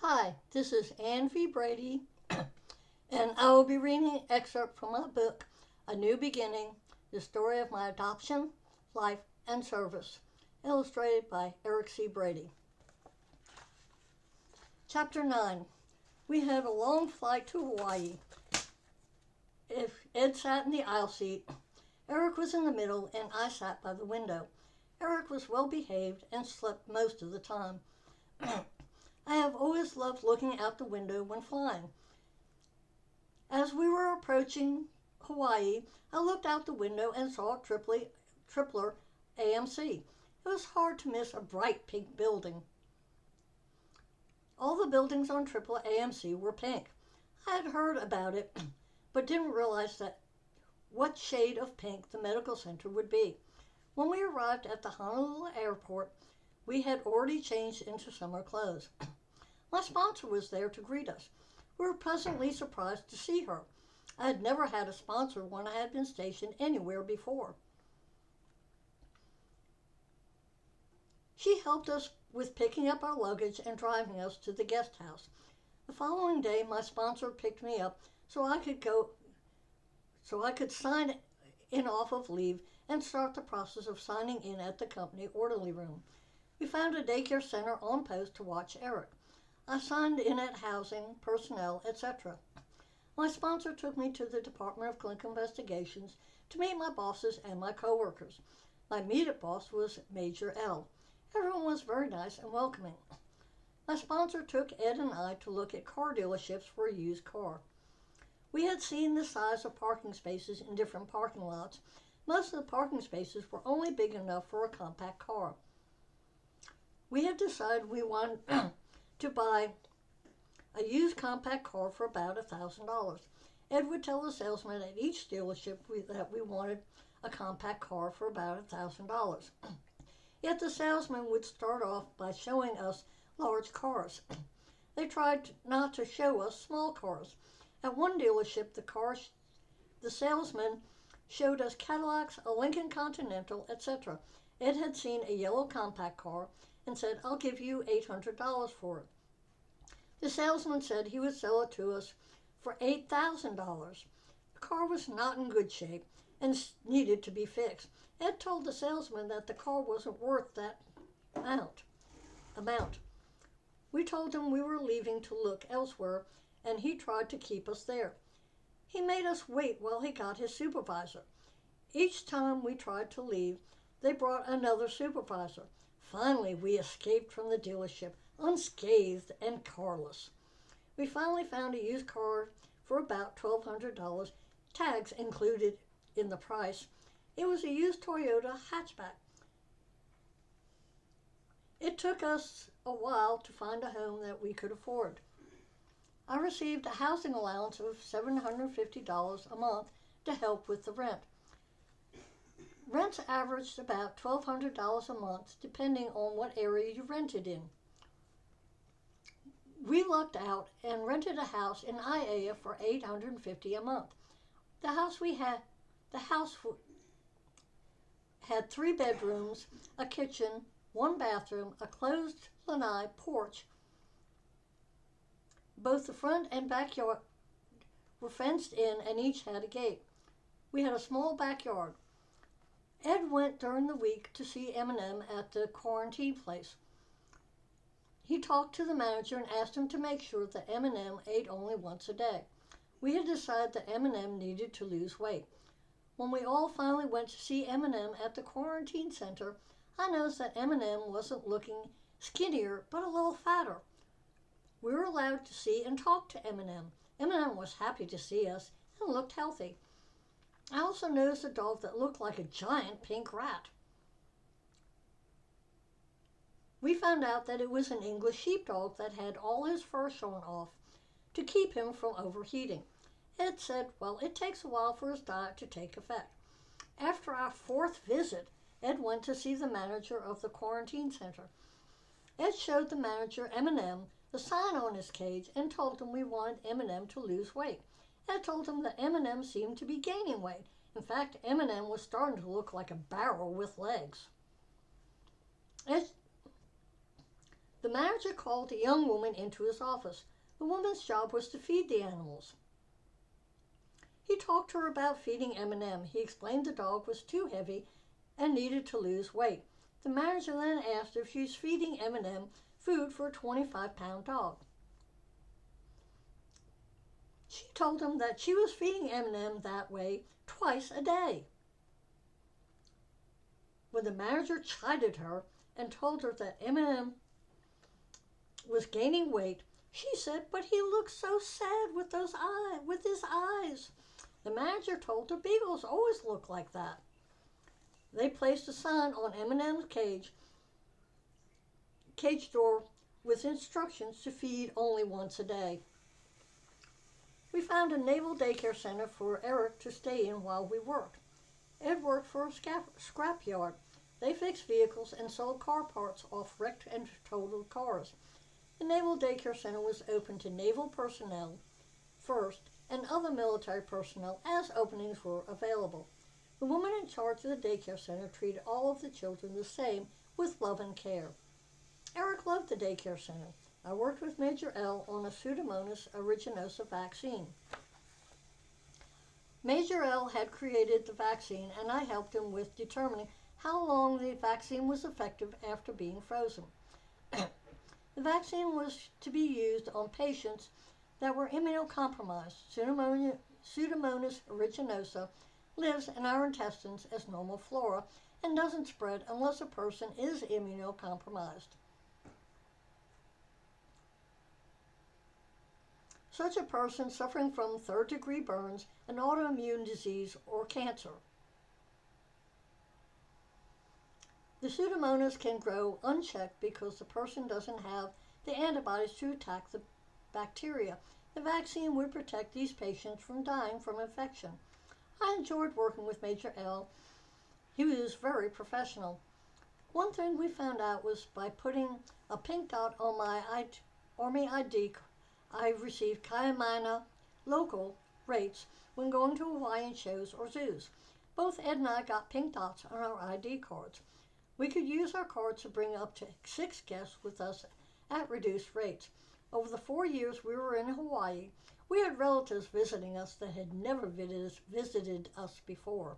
Hi, this is Ann V. Brady, and I will be reading an excerpt from my book, A New Beginning, the story of my adoption, life, and service, illustrated by Eric C. Brady. Chapter 9. We had a long flight to Hawaii. If Ed sat in the aisle seat, Eric was in the middle, and I sat by the window. Eric was well behaved and slept most of the time. I have always loved looking out the window when flying. As we were approaching Hawaii, I looked out the window and saw a tripler AMC. It was hard to miss a bright pink building. All the buildings on Triple AMC were pink. I had heard about it, but didn't realize what shade of pink the medical center would be. When we arrived at the Honolulu airport, we had already changed into summer clothes. My sponsor was there to greet us. We were pleasantly surprised to see her. I had never had a sponsor when I had been stationed anywhere before. She helped us with picking up our luggage and driving us to the guest house. The following day, my sponsor picked me up so I could sign in off of leave and start the process of signing in at the company orderly room. We found a daycare center on post to watch Eric. I signed in at housing, personnel, etc. My sponsor took me to the Department of Clinical Investigations to meet my bosses and my coworkers. My immediate boss was Major L. Everyone was very nice and welcoming. My sponsor took Ed and I to look at car dealerships for a used car. We had seen the size of parking spaces in different parking lots. Most of the parking spaces were only big enough for a compact car. We had decided we wanted to buy a used compact car for about $1,000. Ed would tell the salesman at each dealership that we wanted a compact car for about $1,000. Yet the salesman would start off by showing us large cars. They tried not to show us small cars. At one dealership, the salesman showed us Cadillacs, a Lincoln Continental, etc. Ed had seen a yellow compact car and said, "I'll give you $800 for it." The salesman said he would sell it to us for $8,000. The car was not in good shape and needed to be fixed. Ed told the salesman that the car wasn't worth that amount. We told him we were leaving to look elsewhere, and he tried to keep us there. He made us wait while he got his supervisor. Each time we tried to leave, they brought another supervisor. Finally, we escaped from the dealership, unscathed and carless. We finally found a used car for about $1,200, tags included in the price. It was a used Toyota hatchback. It took us a while to find a home that we could afford. I received a housing allowance of $750 a month to help with the rent. Rents averaged about $1,200 a month, depending on what area you rented in. We lucked out and rented a house in Aiea for $850 a month. The house had 3 bedrooms, a kitchen, 1 bathroom, a closed lanai porch. Both the front and backyard were fenced in and each had a gate. We had a small backyard. Ed went during the week to see Eminem at the quarantine place. He talked to the manager and asked him to make sure that Eminem ate only once a day. We had decided that Eminem needed to lose weight. When we all finally went to see Eminem at the quarantine center, I noticed that Eminem wasn't looking skinnier, but a little fatter. We were allowed to see and talk to Eminem. Eminem was happy to see us and looked healthy. I also noticed a dog that looked like a giant pink rat. We found out that it was an English sheepdog that had all his fur shown off to keep him from overheating. Ed said, well, it takes a while for his diet to take effect. After our 4th visit, Ed went to see the manager of the quarantine center. Ed showed the manager Eminem the sign on his cage and told him we wanted Eminem to lose weight. Ed told him that Eminem seemed to be gaining weight. In fact, Eminem was starting to look like a barrel with legs. The manager called a young woman into his office. The woman's job was to feed the animals. He talked to her about feeding M&M. He explained the dog was too heavy and needed to lose weight. The manager then asked if she's feeding M&M food for a 25-pound dog. She told him that she was feeding M&M that way twice a day. When the manager chided her and told her that M&M was gaining weight, she said, "But he looks so sad with his eyes." The manager told her beagles always look like that. They placed a sign on M&M's cage door with instructions to feed only once a day. We found a naval daycare center for Eric to stay in while we worked. Ed worked for a scrap yard. They fixed vehicles and sold car parts off wrecked and totaled cars. The Naval Daycare Center was open to naval personnel first and other military personnel as openings were available. The woman in charge of the daycare center treated all of the children the same with love and care. Eric loved the daycare center. I worked with Major L on a Pseudomonas aeruginosa vaccine. Major L had created the vaccine and I helped him with determining how long the vaccine was effective after being frozen. The vaccine was to be used on patients that were immunocompromised. Pseudomonas aeruginosa lives in our intestines as normal flora and doesn't spread unless a person is immunocompromised. Such a person suffering from third-degree burns, an autoimmune disease, or cancer. The Pseudomonas can grow unchecked because the person doesn't have the antibodies to attack the bacteria. The vaccine would protect these patients from dying from infection. I enjoyed working with Major L. He was very professional. One thing we found out was by putting a pink dot on my Army ID, I received Kaimana local rates when going to Hawaiian shows or zoos. Both Ed and I got pink dots on our ID cards. We could use our cards to bring up to 6 guests with us at reduced rates. Over the 4 years we were in Hawaii, we had relatives visiting us that had never visited us before.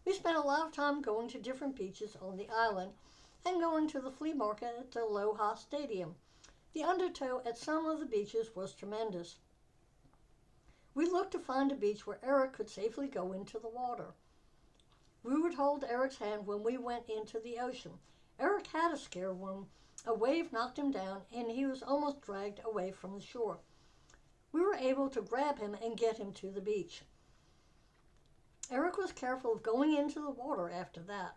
We spent a lot of time going to different beaches on the island and going to the flea market at the Aloha Stadium. The undertow at some of the beaches was tremendous. We looked to find a beach where Eric could safely go into the water. We would hold Eric's hand when we went into the ocean. Eric had a scare when a wave knocked him down and he was almost dragged away from the shore. We were able to grab him and get him to the beach. Eric was careful of going into the water after that.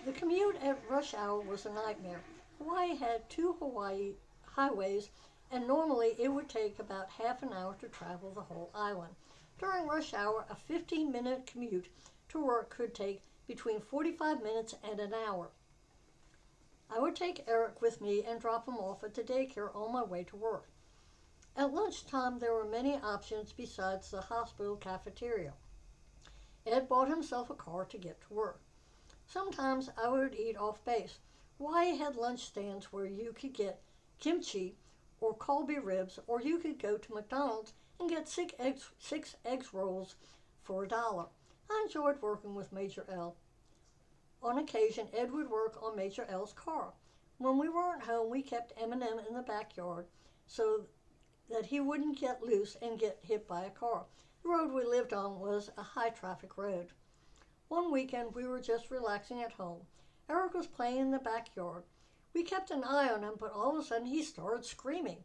The commute at rush hour was a nightmare. Hawaii had 2 Hawaii highways, and normally it would take about half an hour to travel the whole island. During rush hour, a 15-minute commute to work could take between 45 minutes and an hour. I would take Eric with me and drop him off at the daycare on my way to work. At lunchtime, there were many options besides the hospital cafeteria. Ed bought himself a car to get to work. Sometimes I would eat off base. Hawaii had lunch stands where you could get kimchi or Colby ribs, or you could go to McDonald's and get 6 egg rolls for $1. I enjoyed working with Major L. On occasion, Ed would work on Major L's car. When we weren't home, we kept M&M in the backyard so that he wouldn't get loose and get hit by a car. The road we lived on was a high-traffic road. One weekend, we were just relaxing at home. Eric was playing in the backyard. We kept an eye on him, but all of a sudden he started screaming.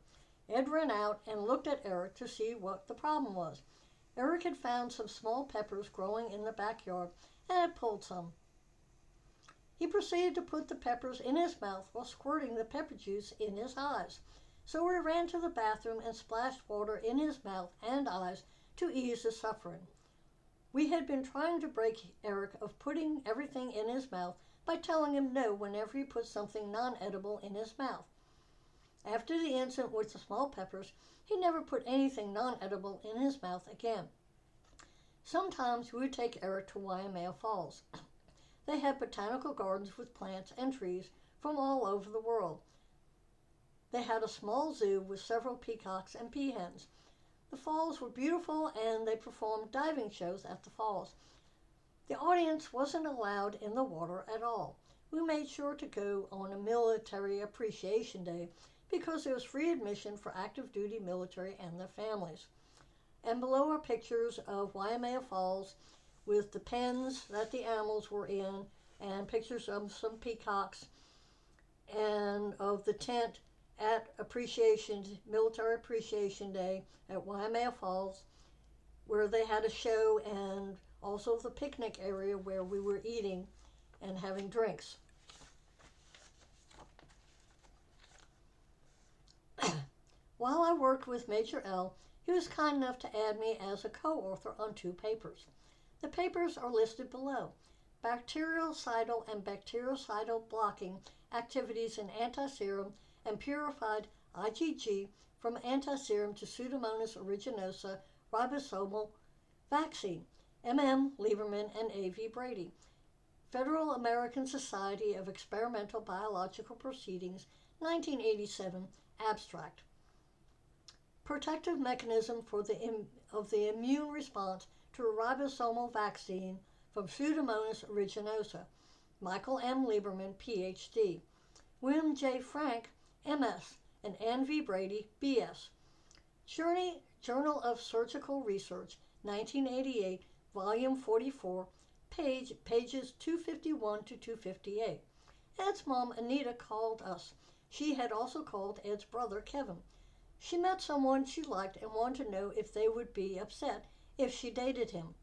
Ed ran out and looked at Eric to see what the problem was. Eric had found some small peppers growing in the backyard and had pulled some. He proceeded to put the peppers in his mouth while squirting the pepper juice in his eyes. So we ran to the bathroom and splashed water in his mouth and eyes to ease the suffering. We had been trying to break Eric of putting everything in his mouth by telling him no whenever he put something non-edible in his mouth. After the incident with the small peppers, he never put anything non-edible in his mouth again. Sometimes we would take Eric to Waimea Falls. They had botanical gardens with plants and trees from all over the world. They had a small zoo with several peacocks and peahens. The falls were beautiful and they performed diving shows at the falls. The audience wasn't allowed in the water at all. We made sure to go on a Military Appreciation Day because there was free admission for active duty military and their families. And below are pictures of Waimea Falls with the pens that the animals were in and pictures of some peacocks and of the tent at Military Appreciation Day at Waimea Falls, where they had a show, and also the picnic area where we were eating and having drinks. While I worked with Major L, he was kind enough to add me as a co-author on 2 papers. The papers are listed below. Bactericidal and bactericidal blocking activities in antiserum and purified IgG from antiserum to Pseudomonas aeruginosa ribosomal vaccine, M.M. Lieberman and A.V. Brady. Federal American Society of Experimental Biological Proceedings, 1987, abstract. Protective mechanism of the immune response to a ribosomal vaccine from Pseudomonas aeruginosa, Michael M. Lieberman, Ph.D., William J. Frank, M.S., and Ann V. Brady, B.S. Journal of Surgical Research, 1988, Volume 44, pages 251 to 258. Ed's mom, Anita, called us. She had also called Ed's brother, Kevin. She met someone she liked and wanted to know if they would be upset if she dated him.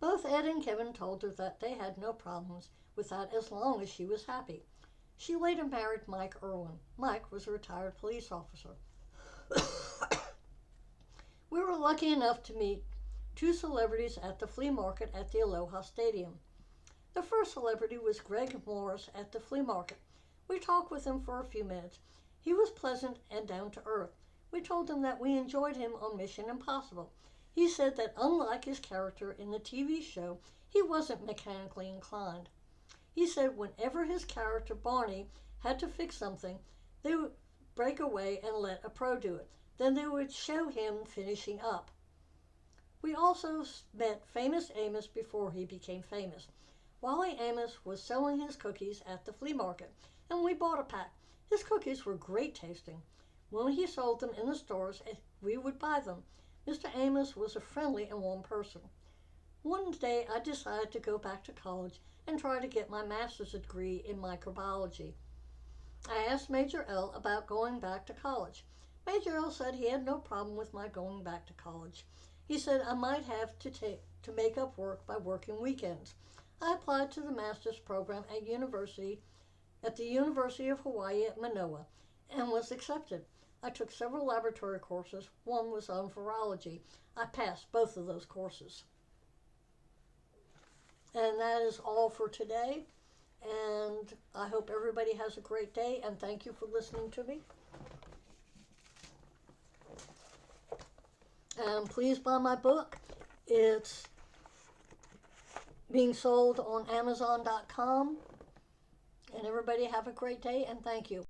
Both Ed and Kevin told her that they had no problems with that as long as she was happy. She later married Mike Irwin. Mike was a retired police officer. We were lucky enough to meet 2 celebrities at the flea market at the Aloha Stadium. The first celebrity was Greg Morris at the flea market. We talked with him for a few minutes. He was pleasant and down to earth. We told him that we enjoyed him on Mission Impossible. He said that unlike his character in the TV show, he wasn't mechanically inclined. He said whenever his character Barney had to fix something, they would break away and let a pro do it. Then they would show him finishing up. We also met Famous Amos before he became famous. Wally Amos was selling his cookies at the flea market, and we bought a pack. His cookies were great tasting. When he sold them in the stores, we would buy them. Mr. Amos was a friendly and warm person. One day I decided to go back to college and try to get my master's degree in microbiology. I asked Major L about going back to college. Major L said he had no problem with my going back to college. He said I might have to make up work by working weekends. I applied to the master's program at the University of Hawaii at Manoa and was accepted. I took several laboratory courses. One was on virology. I passed both of those courses. And that is all for today. And I hope everybody has a great day, and thank you for listening to me. And please buy my book. It's being sold on Amazon.com. And everybody have a great day, and thank you.